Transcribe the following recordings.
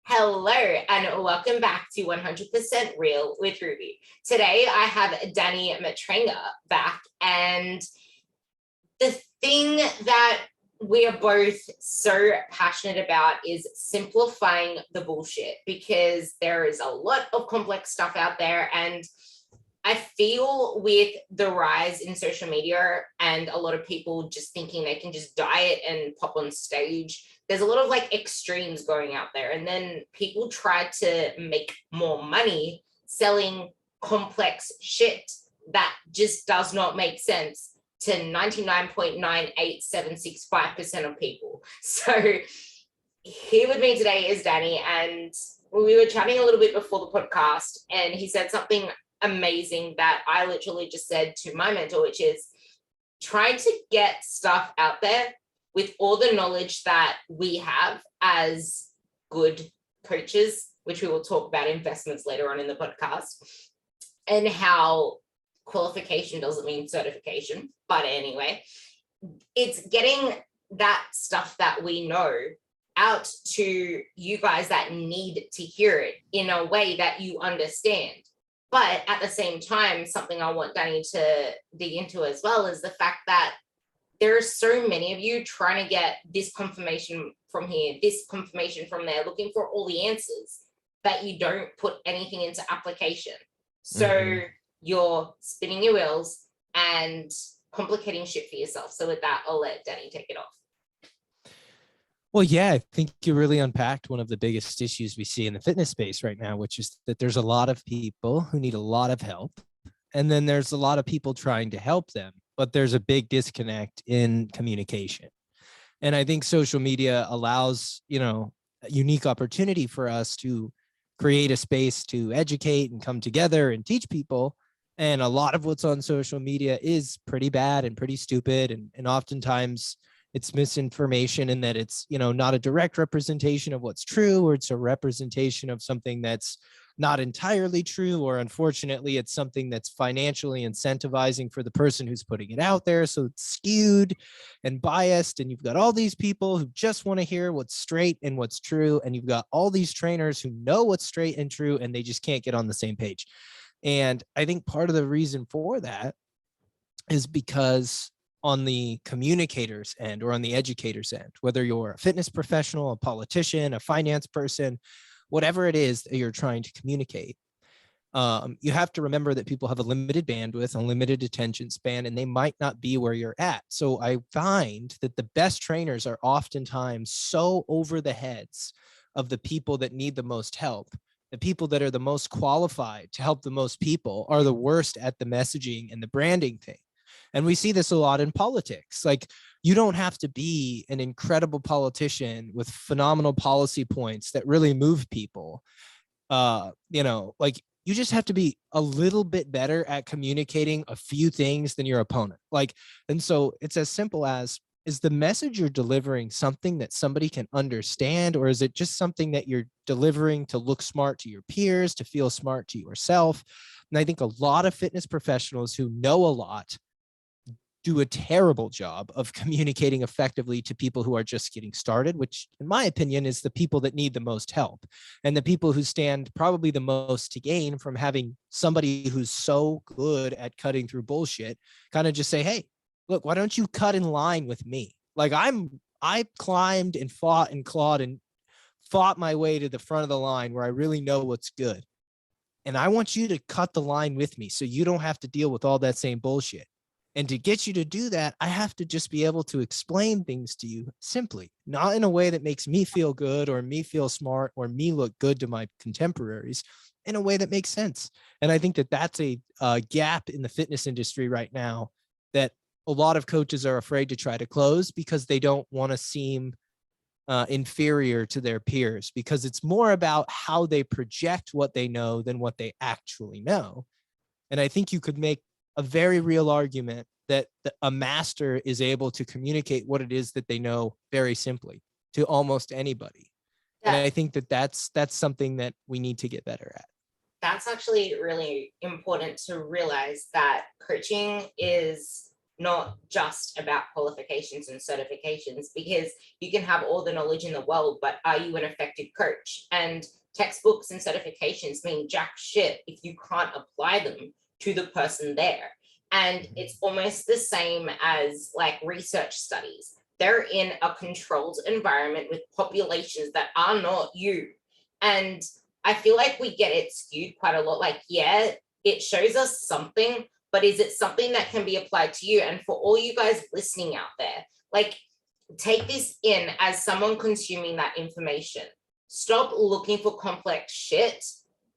Hello and welcome back to 100% Real with Ruby. Today I have Danny Matrenga back, and the thing that we are both so passionate about is simplifying the bullshit, because there is a lot of complex stuff out there, and I feel with the rise in social media and a lot of people just thinking they can just diet and pop on stage, there's a lot of like extremes going out there. And then people try to make more money selling complex shit that just does not make sense to 99.98765% of people. So here with me today is Danny, and we were chatting a little bit before the podcast, and he said something amazing that I literally just said to my mentor, which is trying to get stuff out there with all the knowledge that we have as good coaches, which we will talk about investments later on in the podcast, and how qualification doesn't mean certification. But anyway, it's getting that stuff that we know out to you guys that need to hear it in a way that you understand. But at the same time, something I want Danny to dig into as well is the fact that there are so many of you trying to get this confirmation from here, this confirmation from there, looking for all the answers, that you don't put anything into application. So you're spinning your wheels and complicating shit for yourself. So with that, I'll let Danny take it off. Well, yeah, I think you really unpacked one of the biggest issues we see in the fitness space right now, which is that there's a lot of people who need a lot of help. And then there's a lot of people trying to help them, but there's a big disconnect in communication. And I think social media allows, a unique opportunity for us to create a space to educate and come together and teach people. And a lot of what's on social media is pretty bad and pretty stupid. And oftentimes it's misinformation in that it's, not a direct representation of what's true, or it's a representation of something that's not entirely true, or unfortunately, it's something that's financially incentivizing for the person who's putting it out there. So it's skewed and biased, and you've got all these people who just want to hear what's straight and what's true. And you've got all these trainers who know what's straight and true, and they just can't get on the same page. And I think part of the reason for that is because on the communicator's end or on the educator's end, whether you're a fitness professional, a politician, a finance person, whatever it is that you're trying to communicate, you have to remember that people have a limited bandwidth, a limited attention span, and they might not be where you're at. So I find that the best trainers are oftentimes so over the heads of the people that need the most help. The people that are the most qualified to help the most people are the worst at the messaging and the branding thing. And we see this a lot in politics. Like, you don't have to be an incredible politician with phenomenal policy points that really move people. You just have to be a little bit better at communicating a few things than your opponent. And so it's as simple as, is the message you're delivering something that somebody can understand, or is it just something that you're delivering to look smart to your peers, to feel smart to yourself? And I think a lot of fitness professionals who know a lot do a terrible job of communicating effectively to people who are just getting started, which in my opinion is the people that need the most help, and the people who stand probably the most to gain from having somebody who's so good at cutting through bullshit kind of just say, hey, look, why don't you cut in line with me? I climbed and fought and clawed and fought my way to the front of the line where I really know what's good. And I want you to cut the line with me so you don't have to deal with all that same bullshit. And to get you to do that, I have to just be able to explain things to you simply, not in a way that makes me feel good or me feel smart or me look good to my contemporaries, in a way that makes sense. And I think that that's a gap in the fitness industry right now that a lot of coaches are afraid to try to close, because they don't want to seem inferior to their peers, because it's more about how they project what they know than what they actually know. And I think you could make a very real argument that a master is able to communicate what it is that they know very simply to almost anybody. Yeah. And I think that that's something that we need to get better at. That's actually really important to realize, that coaching is not just about qualifications and certifications, because you can have all the knowledge in the world, but are you an effective coach? And textbooks and certifications mean jack shit if you can't apply them to the person there. And it's almost the same as like research studies. They're in a controlled environment with populations that are not you. And I feel like we get it skewed quite a lot. Like, yeah, it shows us something, but is it something that can be applied to you? And for all you guys listening out there, like, take this in as someone consuming that information. Stop looking for complex shit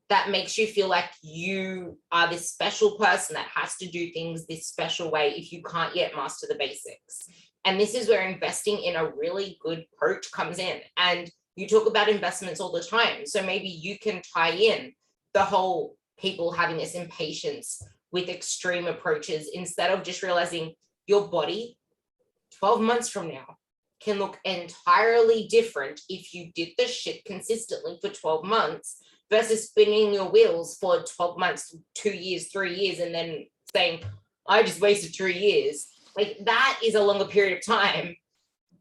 that makes you feel like you are this special person that has to do things this special way if you can't yet master the basics. And this is where investing in a really good coach comes in. And you talk about investments all the time. So maybe you can tie in the whole people having this impatience with extreme approaches, instead of just realizing your body 12 months from now can look entirely different if you did the shit consistently for 12 months versus spinning your wheels for 12 months, 2 years, 3 years, and then saying, I just wasted 3 years. Like, that is a longer period of time.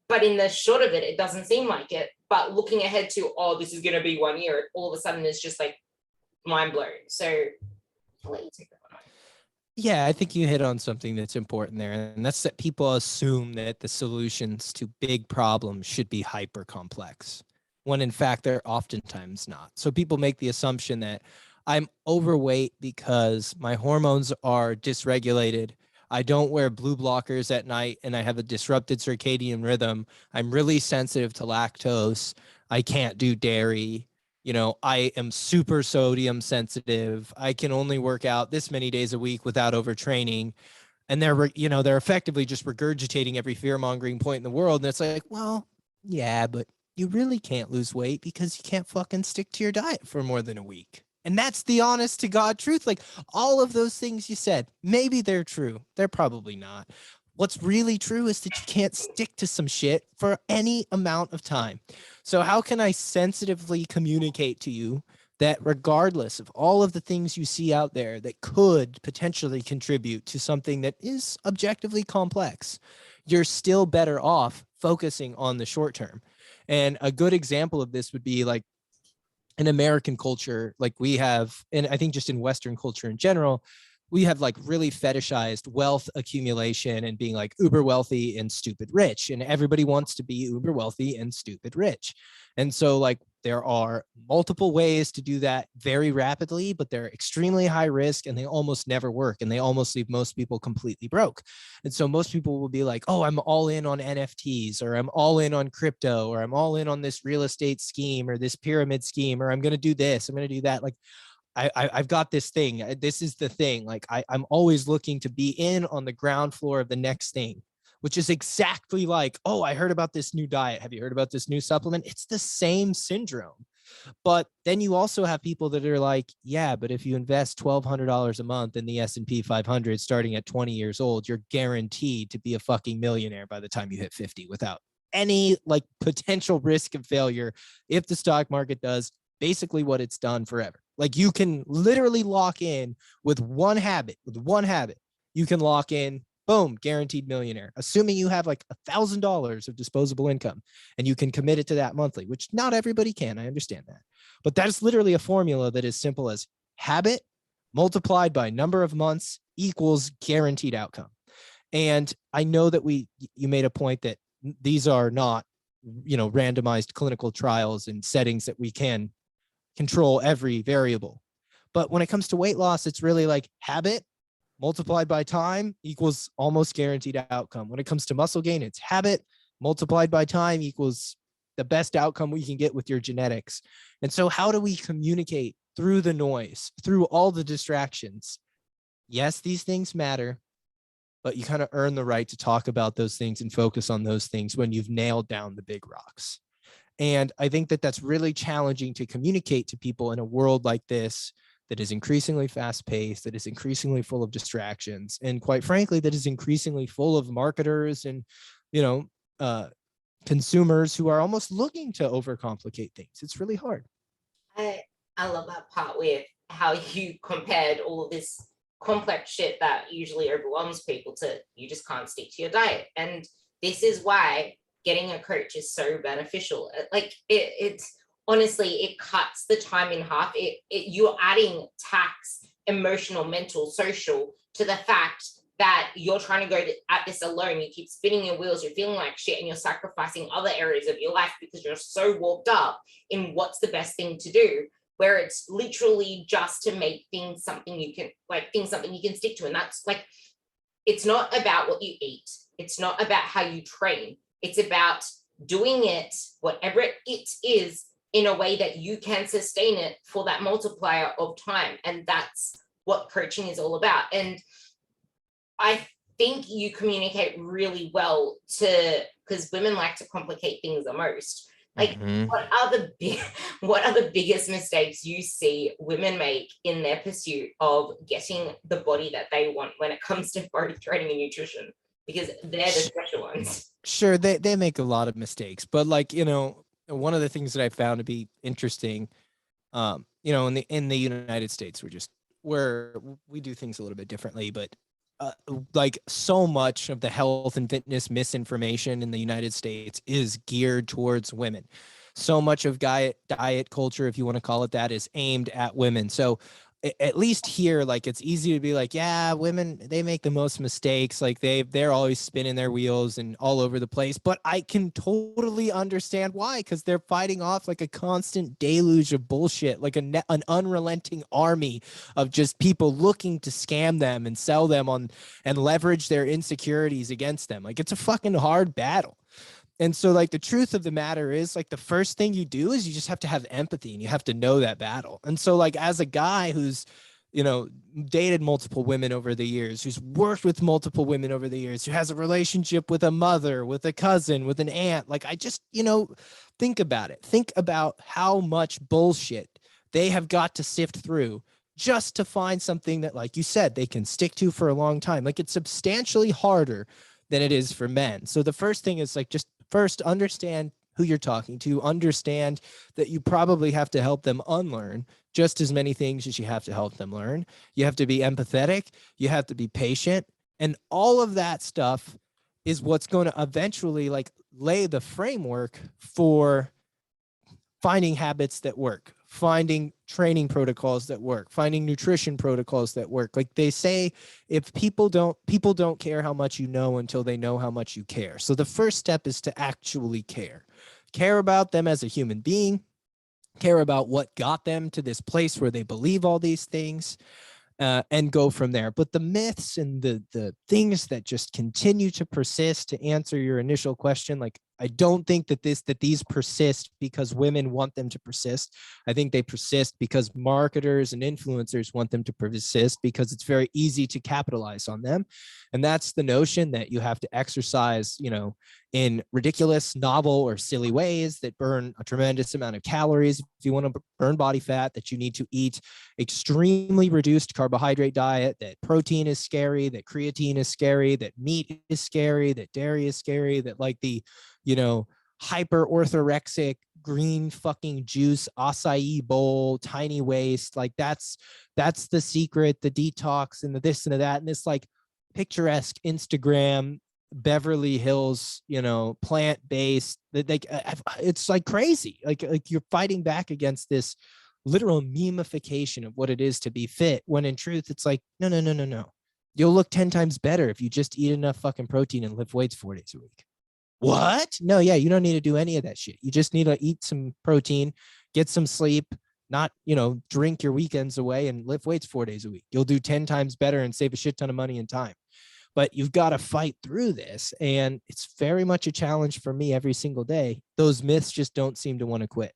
But in the short of it, it doesn't seem like it. But looking ahead to, oh, this is going to be 1 year, all of a sudden it's just like mind blown. So I'll let you take that one on. Yeah, I think you hit on something that's important there. And that's that people assume that the solutions to big problems should be hyper complex, when in fact they're oftentimes not. So people make the assumption that I'm overweight because my hormones are dysregulated. I don't wear blue blockers at night and I have a disrupted circadian rhythm. I'm really sensitive to lactose. I can't do dairy. You know, I am super sodium sensitive. I can only work out this many days a week without overtraining. And they're effectively just regurgitating every fear-mongering point in the world. And it's like, well, yeah, but you really can't lose weight because you can't fucking stick to your diet for more than a week. And that's the honest to God truth. Like, all of those things you said, maybe they're true. They're probably not. What's really true is that you can't stick to some shit for any amount of time. So how can I sensitively communicate to you that regardless of all of the things you see out there that could potentially contribute to something that is objectively complex, you're still better off focusing on the short term? And a good example of this would be like in American culture, like we have, and I think just in Western culture in general, we have like really fetishized wealth accumulation and being like uber wealthy and stupid rich. And everybody wants to be uber wealthy and stupid rich. And so like there are multiple ways to do that very rapidly, but they're extremely high risk and they almost never work. And they almost leave most people completely broke. And so most people will be like, oh, I'm all in on NFTs, or I'm all in on crypto, or I'm all in on this real estate scheme or this pyramid scheme, or I'm going to do this, I'm going to do that. Like, I've got this thing. This is the thing. Like I'm always looking to be in on the ground floor of the next thing, which is exactly like, oh, I heard about this new diet. Have you heard about this new supplement? It's the same syndrome. But then you also have people that are like, yeah, but if you invest $1,200 a month in the S&P 500 starting at 20 years old, you're guaranteed to be a fucking millionaire by the time you hit 50 without any like potential risk of failure if the stock market does basically what it's done forever. Like, you can literally lock in with one habit, you can lock in, boom, guaranteed millionaire, assuming you have like $1,000 of disposable income and you can commit it to that monthly, which not everybody can. I understand that. But that is literally a formula that is simple as habit multiplied by number of months equals guaranteed outcome. And I know that you made a point that these are not, randomized clinical trials and settings that we can control every variable. But when it comes to weight loss, it's really like habit multiplied by time equals almost guaranteed outcome. When it comes to muscle gain, it's habit multiplied by time equals the best outcome we can get with your genetics. And so how do we communicate through the noise, through all the distractions? Yes, these things matter, but you kind of earn the right to talk about those things and focus on those things when you've nailed down the big rocks. And I think that that's really challenging to communicate to people in a world like this that is increasingly fast paced, that is increasingly full of distractions, and quite frankly, that is increasingly full of marketers and, consumers who are almost looking to overcomplicate things. It's really hard. I love that part with how you compared all of this complex shit that usually overwhelms people to, you just can't stick to your diet. And this is why getting a coach is so beneficial. Like it's honestly, it cuts the time in half. You're adding tax, emotional, mental, social, to the fact that you're trying to go at this alone. You keep spinning your wheels, you're feeling like shit, and you're sacrificing other areas of your life because you're so warped up in what's the best thing to do, where it's literally just to make things something you can stick to. And that's like, it's not about what you eat, it's not about how you train, it's about doing it, whatever it is, in a way that you can sustain it for that multiplier of time. And that's what coaching is all about. And I think you communicate really well because women like to complicate things the most. Like, what are the biggest mistakes you see women make in their pursuit of getting the body that they want when it comes to both training and nutrition? Because they're the special ones. Sure, they make a lot of mistakes, but like, you know, one of the things that I found to be interesting, you know, in the United States, where we do things a little bit differently, but like so much of the health and fitness misinformation in the United States is geared towards women. So much of diet culture, if you want to call it that, is aimed at women. So at least here, like, it's easy to be like, yeah, women, they make the most mistakes. Like they're always spinning their wheels and all over the place. But I can totally understand why, because they're fighting off like a constant deluge of bullshit, like an unrelenting army of just people looking to scam them and sell them on and leverage their insecurities against them. Like, it's a fucking hard battle. And so, like, the truth of the matter is, like, the first thing you do is you just have to have empathy, and you have to know that battle. And so, like, as a guy who's, you know, dated multiple women over the years, who's worked with multiple women over the years, who has a relationship with a mother, with a cousin, with an aunt, like, I just, you know, think about it. Think about how much bullshit they have got to sift through just to find something that, like you said, they can stick to for a long time. Like, it's substantially harder than it is for men. So the first thing is, like, just first understand who you're talking to, understand that you probably have to help them unlearn just as many things as you have to help them learn. You have to be empathetic, you have to be patient, and all of that stuff is what's going to eventually, like, lay the framework for finding habits that work, finding training protocols that work, finding nutrition protocols that work. Like they say, if people don't care how much you know until they know how much you care. So the first step is to actually care about them as a human being, care about what got them to this place where they believe all these things, and go from there. But the myths and the things that just continue to persist, to answer your initial question, like, I don't think that these persist because women want them to persist. I think they persist because marketers and influencers want them to persist, because it's very easy to capitalize on them. And that's the notion that you have to exercise, you know, in ridiculous, novel, or silly ways that burn a tremendous amount of calories. If you want to burn body fat, that you need to eat extremely reduced carbohydrate diet, that protein is scary, that creatine is scary, that meat is scary, that dairy is scary, that, like, the, you know, hyper orthorexic green fucking juice acai bowl, tiny waist, like that's the secret, the detox and the this and the that, and this, like, picturesque Instagram Beverly Hills, you know, plant-based, that like, it's like crazy. Like you're fighting back against this literal memification of what it is to be fit, when in truth it's like, no. You'll look 10 times better if you just eat enough fucking protein and lift weights 4 days a week. What? No, yeah, you don't need to do any of that shit. You just need to eat some protein, get some sleep, not, you know, drink your weekends away, and lift weights 4 days a week. You'll do 10 times better and save a shit ton of money and time. But you've got to fight through this. And it's very much a challenge for me every single day. Those myths just don't seem to want to quit.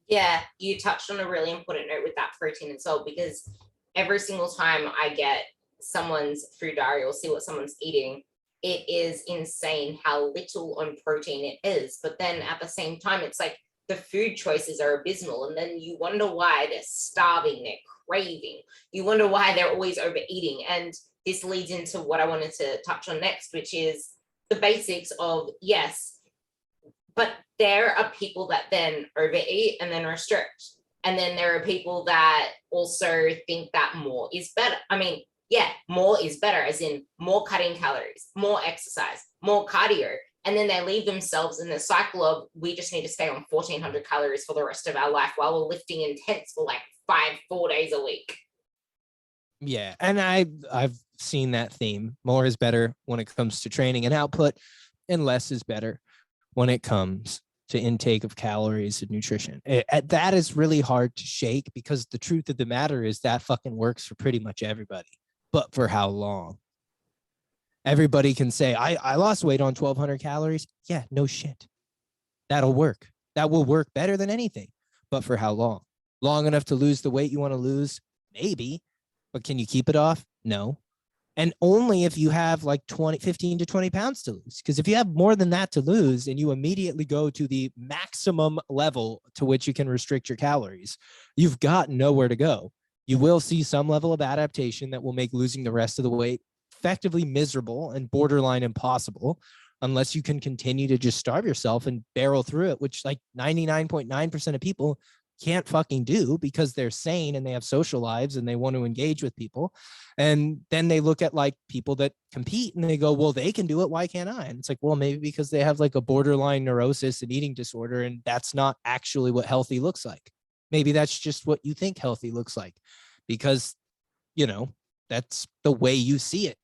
Yeah, you touched on a really important note with that protein and salt, because every single time I get someone's food diary or see what someone's eating, it is insane how little on protein it is. But then at the same time, it's like the food choices are abysmal. And then you wonder why they're starving, they're craving. You wonder why they're always overeating. And this leads into what I wanted to touch on next, which is the basics of, yes, but there are people that then overeat and then restrict. And then there are people that also think that more is better. I mean, yeah, more is better, as in more cutting calories, more exercise, more cardio. And then they leave themselves in the cycle of, we just need to stay on 1,400 calories for the rest of our life while we're lifting intense for like 4 days a week. Yeah, and I've seen that theme. More is better when it comes to training and output, and less is better when it comes to intake of calories and nutrition. That is really hard to shake, because the truth of the matter is that fucking works for pretty much everybody. But for how long? Everybody can say, I lost weight on 1,200 calories. Yeah, no shit. That'll work. That will work better than anything. But for how long? Long enough to lose the weight you want to lose? Maybe. But can you keep it off? No. And only if you have like 15 to 20 pounds to lose. Because if you have more than that to lose and you immediately go to the maximum level to which you can restrict your calories, you've got nowhere to go. You will see some level of adaptation that will make losing the rest of the weight effectively miserable and borderline impossible, unless you can continue to just starve yourself and barrel through it, which like 99.9% of people can't fucking do, because they're sane and they have social lives and they want to engage with people. And then they look at like people that compete and they go, well, they can do it, why can't I? And it's like, well, maybe because they have like a borderline neurosis and eating disorder, and that's not actually what healthy looks like. Maybe that's just what you think healthy looks like, because, you know, that's the way you see it.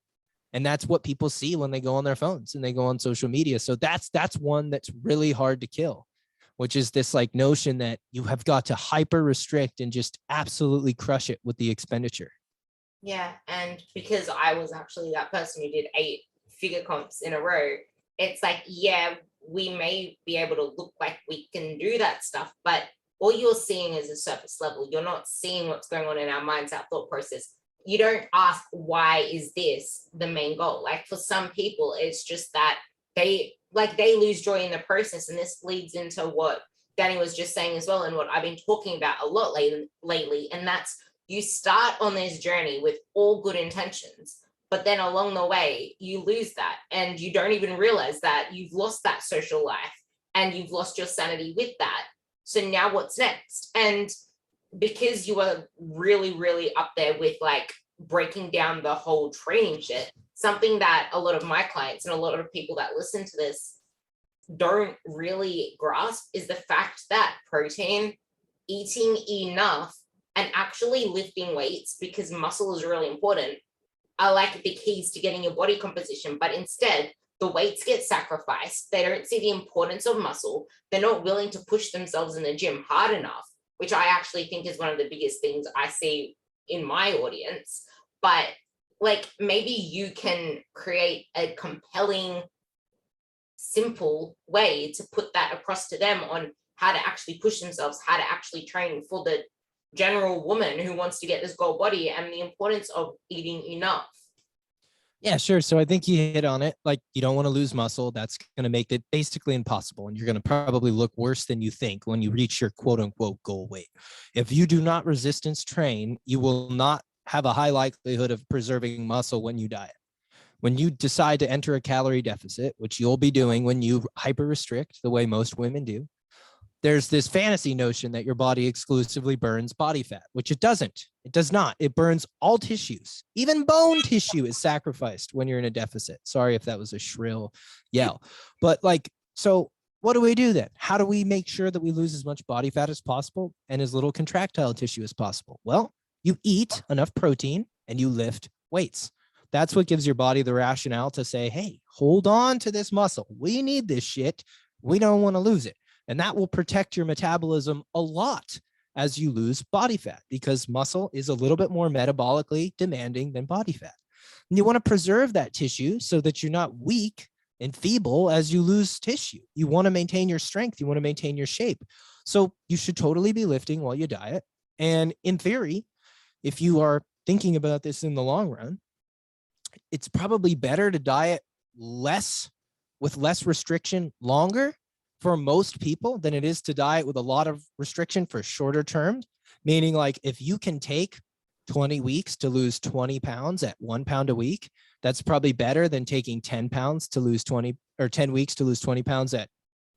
And that's what people see when they go on their phones and they go on social media. So that's one that's really hard to kill, which is this like notion that you have got to hyper restrict and just absolutely crush it with the expenditure. Yeah. And because I was actually that person who did 8-figure comps in a row, it's like, yeah, we may be able to look like we can do that stuff, but all you're seeing is a surface level. You're not seeing what's going on in our minds, our thought process. You don't ask, why is this the main goal? Like for some people, it's just that they lose joy in the process. And this leads into what Danny was just saying as well, and what I've been talking about a lot lately. And that's, you start on this journey with all good intentions, but then along the way, you lose that. And you don't even realize that you've lost that social life and you've lost your sanity with that. So now what's next? And because you are really, really up there with like breaking down the whole training shit, something that a lot of my clients and a lot of people that listen to this don't really grasp is the fact that protein, eating enough, and actually lifting weights, because muscle is really important, are like the keys to getting your body composition. But instead, the weights get sacrificed. They don't see the importance of muscle. They're not willing to push themselves in the gym hard enough, which I actually think is one of the biggest things I see in my audience. But like, maybe you can create a compelling, simple way to put that across to them on how to actually push themselves, how to actually train for the general woman who wants to get this goal body, and the importance of eating enough. Yeah, sure. So I think you hit on it. Like, you don't want to lose muscle. That's going to make it basically impossible. And you're going to probably look worse than you think when you reach your quote unquote goal weight. If you do not resistance train, you will not have a high likelihood of preserving muscle when you diet. When you decide to enter a calorie deficit, which you'll be doing when you hyper restrict the way most women do, there's this fantasy notion that your body exclusively burns body fat, which it doesn't. It does not. It burns all tissues. Even bone tissue is sacrificed when you're in a deficit. Sorry if that was a shrill yell. But like, so what do we do then? How do we make sure that we lose as much body fat as possible and as little contractile tissue as possible? Well, you eat enough protein and you lift weights. That's what gives your body the rationale to say, hey, hold on to this muscle. We need this shit. We don't want to lose it. And that will protect your metabolism a lot as you lose body fat, because muscle is a little bit more metabolically demanding than body fat. And you want to preserve that tissue so that you're not weak and feeble as you lose tissue. You want to maintain your strength. You want to maintain your shape. So you should totally be lifting while you diet. And in theory, if you are thinking about this in the long run, it's probably better to diet less with less restriction longer for most people than it is to diet with a lot of restriction for shorter term. Meaning, like, if you can take 20 weeks to lose 20 pounds at 1 pound a week, that's probably better than taking 10 pounds to lose 20, or 10 weeks to lose 20 pounds at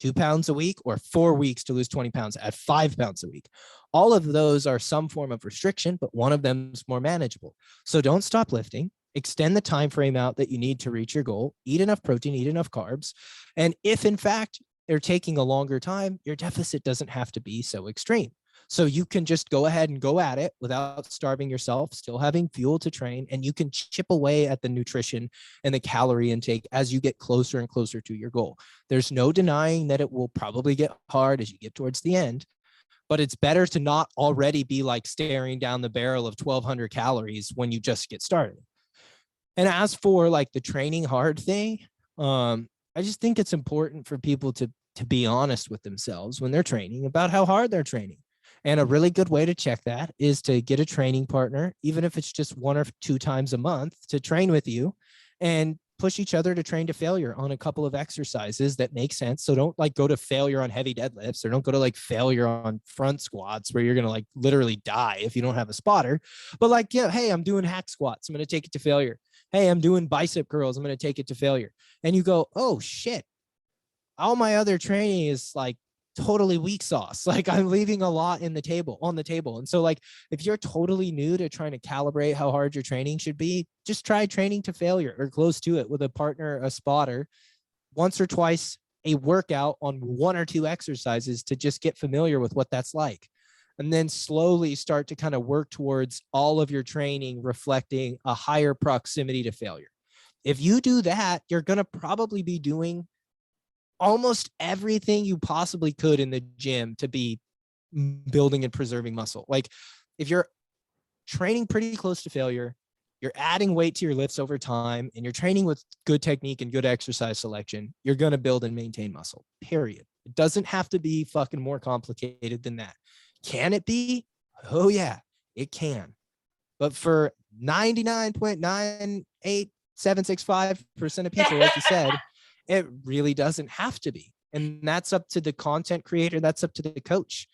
2 pounds a week, or 4 weeks to lose 20 pounds at 5 pounds a week. All of those are some form of restriction, but one of them is more manageable. So don't stop lifting. Extend the time frame out that you need to reach your goal. Eat enough protein, eat enough carbs. And if in fact they're taking a longer time, your deficit doesn't have to be so extreme. So you can just go ahead and go at it without starving yourself, still having fuel to train, and you can chip away at the nutrition and the calorie intake as you get closer and closer to your goal. There's no denying that it will probably get hard as you get towards the end, but it's better to not already be like staring down the barrel of 1,200 calories when you just get started. And as for like the training hard thing, I just think it's important for people to be honest with themselves when they're training about how hard they're training. And a really good way to check that is to get a training partner, even if it's just 1 or 2 times a month, to train with you and push each other to train to failure on a couple of exercises that make sense. So don't like go to failure on heavy deadlifts, or don't go to like failure on front squats where you're going to like literally die if you don't have a spotter. But like, yeah, hey, I'm doing hack squats, I'm going to take it to failure. Hey, I'm doing bicep curls, I'm going to take it to failure. And you go, oh shit, all my other training is like totally weak sauce. Like I'm leaving a lot on the table. And so like, if you're totally new to trying to calibrate how hard your training should be, just try training to failure or close to it with a partner, a spotter, once or twice a workout on 1 or 2 exercises to just get familiar with what that's like. And then slowly start to kind of work towards all of your training reflecting a higher proximity to failure. If you do that, you're going to probably be doing almost everything you possibly could in the gym to be building and preserving muscle. Like if you're training pretty close to failure, you're adding weight to your lifts over time, and you're training with good technique and good exercise selection, you're going to build and maintain muscle, period. It doesn't have to be fucking more complicated than that. Can it be? Oh yeah, it can. But for 99.98765% of people, like you said, it really doesn't have to be. And that's up to the content creator. That's up to the coach.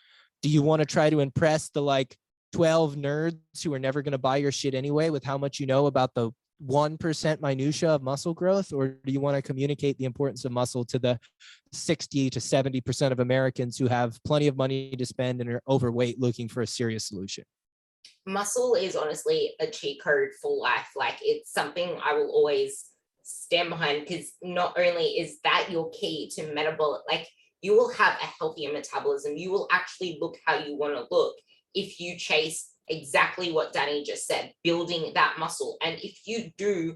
Do you want to try to impress the like 12 nerds who are never going to buy your shit anyway with how much you know about the 1% minutia of muscle growth? Or do you want to communicate the importance of muscle to the 60 to 70% of Americans who have plenty of money to spend and are overweight looking for a serious solution? Muscle is honestly a cheat code for life. Like it's something I will always stand behind, because not only is that your key to metabolic, like you will have a healthier metabolism, you will actually look how you want to look if you chase exactly what Danny just said, building that muscle. And if you do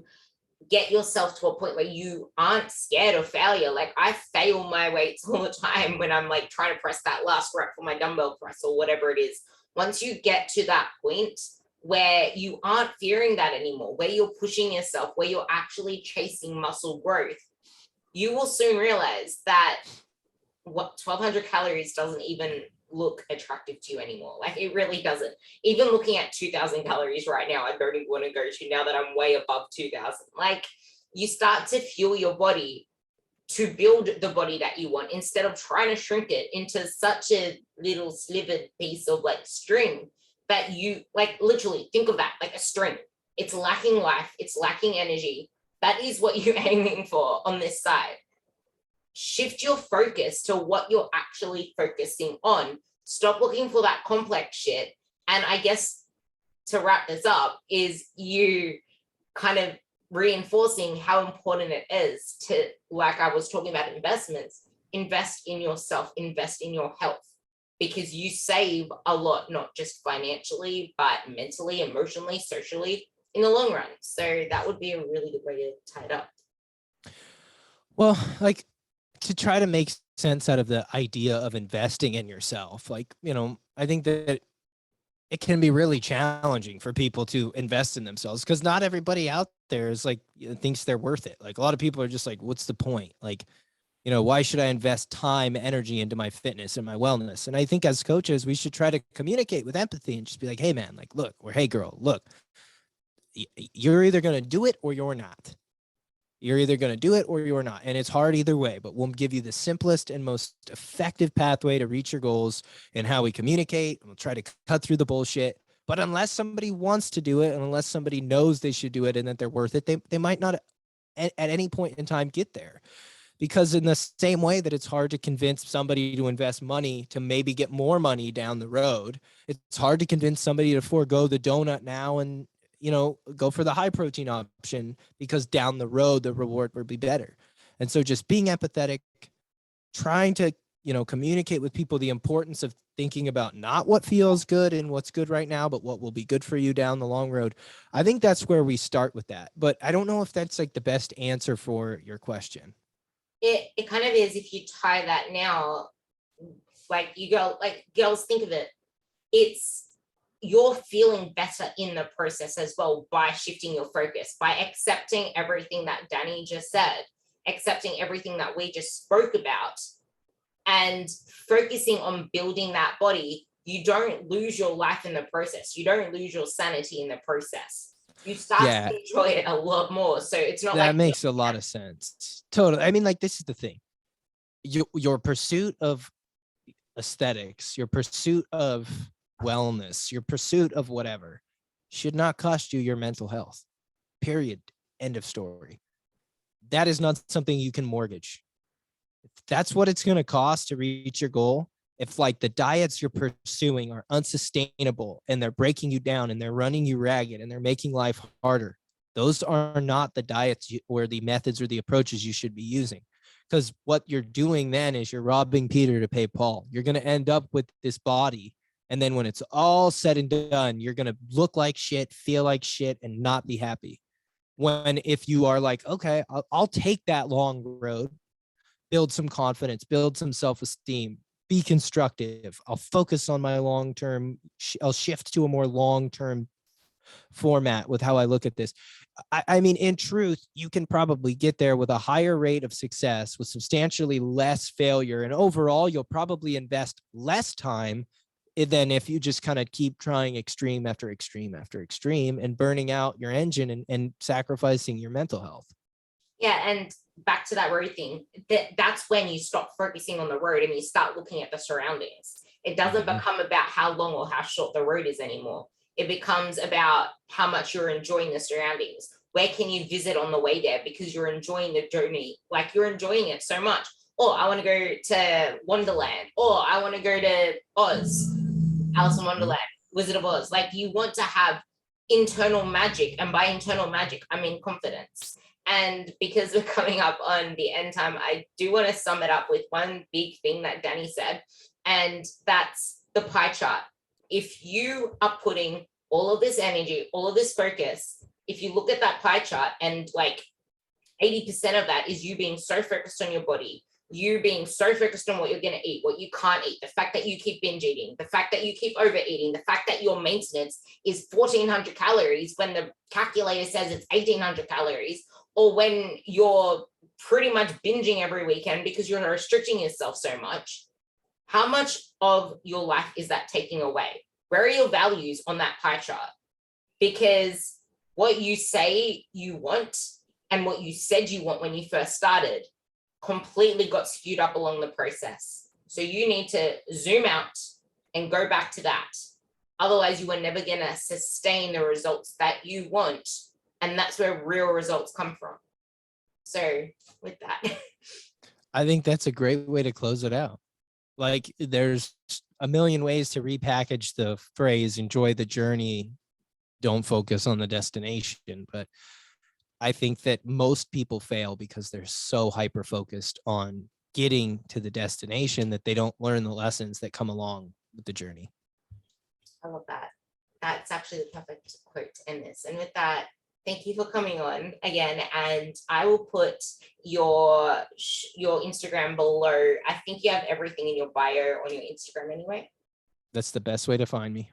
get yourself to a point where you aren't scared of failure, like I fail my weights all the time when I'm like trying to press that last rep for my dumbbell press or whatever it is. Once you get to that point where you aren't fearing that anymore, where you're pushing yourself, where you're actually chasing muscle growth, you will soon realize that what 1,200 calories doesn't even look attractive to you anymore. Like it really doesn't. Even looking at 2,000 calories right now, I don't even want to go to now that I'm way above 2,000. Like you start to fuel your body to build the body that you want, instead of trying to shrink it into such a little slivered piece of like string that you like literally think of that like a string. It's lacking life, it's lacking energy. That is what you're aiming for on this side. Shift your focus to what you're actually focusing on. Stop looking for that complex shit. And I guess to wrap this up is you kind of reinforcing how important it is to, like I was talking about investments, invest in yourself, invest in your health, because you save a lot, not just financially, but mentally, emotionally, socially in the long run. So that would be a really good way to tie it up. Well, like to try to make sense out of the idea of investing in yourself, like, you know, I think that it can be really challenging for people to invest in themselves, because not everybody out there is like, thinks they're worth it. Like a lot of people are just like, what's the point? Like, you know, why should I invest time, energy into my fitness and my wellness? And I think as coaches, we should try to communicate with empathy and just be like, hey man, like, look, or hey girl, look, you're either going to do it or you're not. You're either going to do it or you're not. And it's hard either way, but we'll give you the simplest and most effective pathway to reach your goals and how we communicate. We'll try to cut through the bullshit. But unless somebody wants to do it, and unless somebody knows they should do it and that they're worth it, they might not at any point in time get there. Because in the same way that it's hard to convince somebody to invest money to maybe get more money down the road, it's hard to convince somebody to forego the donut now and, go for the high protein option, because down the road, the reward will be better. And so just being empathetic, trying to, communicate with people the importance of thinking about not what feels good and what's good right now, but what will be good for you down the long road. I think that's where we start with that. But I don't know if that's like the best answer for your question. It kind of is. If you tie that now, like you go, like girls, think of it. It's you're feeling better in the process as well by shifting your focus, by accepting everything that Danny just said, accepting everything that we just spoke about, and focusing on building that body. You don't lose your life in the process. You don't lose your sanity in the process. You start to enjoy it a lot more. So it's not that makes a lot of sense. Totally. I mean, like, this is the thing. Your pursuit of aesthetics, your pursuit of wellness, your pursuit of whatever should not cost you your mental health. Period. End of story. That is not something you can mortgage. If that's what it's going to cost to reach your goal, if like the diets you're pursuing are unsustainable and they're breaking you down and they're running you ragged and they're making life harder, those are not the diets or the methods or the approaches you should be using. Because what you're doing then is you're robbing Peter to pay Paul. You're going to end up with this body. And then when it's all said and done, you're going to look like shit, feel like shit, and not be happy. When if you are like, okay, I'll take that long road, build some confidence, build some self-esteem, be constructive. I'll focus on my long-term, I'll shift to a more long-term format with how I look at this. I mean, in truth, you can probably get there with a higher rate of success with substantially less failure. And overall, you'll probably invest less time than if you just kind of keep trying extreme after extreme after extreme and burning out your engine and sacrificing your mental health. Yeah, and back to that road thing, that's when you stop focusing on the road and you start looking at the surroundings. It doesn't become about how long or how short the road is anymore. It becomes about how much you're enjoying the surroundings. Where can you visit on the way there because you're enjoying the journey? Like you're enjoying it so much. Or I want to go to Wonderland. Or I want to go to Oz, Alice in Wonderland, Wizard of Oz. Like you want to have internal magic. And by internal magic, I mean confidence. And because we're coming up on the end time, I do want to sum it up with one big thing that Danny said, and that's the pie chart. If you are putting all of this energy, all of this focus, if you look at that pie chart and like 80% of that is you being so focused on your body, you being so focused on what you're going to eat, what you can't eat, the fact that you keep binge eating, the fact that you keep overeating, the fact that your maintenance is 1,400 calories when the calculator says it's 1,800 calories, or when you're pretty much binging every weekend because you're restricting yourself so much. How much of your life is that taking away? Where are your values on that pie chart? Because what you say you want and what you said you want when you first started completely got skewed up along the process. So you need to zoom out and go back to that. Otherwise, you are never going to sustain the results that you want. And that's where real results come from. So with that. I think that's a great way to close it out. Like there's a million ways to repackage the phrase, enjoy the journey, don't focus on the destination. But I think that most people fail because they're so hyper-focused on getting to the destination that they don't learn the lessons that come along with the journey. I love that. That's actually the perfect quote to end this. And with that, thank you for coming on again. And I will put your Instagram below. I think you have everything in your bio on your Instagram anyway. That's the best way to find me.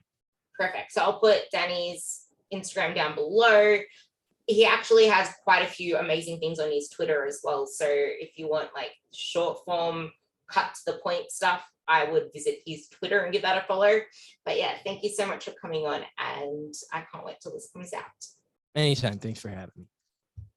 Perfect. So I'll put Danny's Instagram down below. He actually has quite a few amazing things on his Twitter as well. So if you want like short form, cut to the point stuff, I would visit his Twitter and give that a follow. But yeah, thank you so much for coming on. And I can't wait till this comes out. Anytime. Thanks for having me.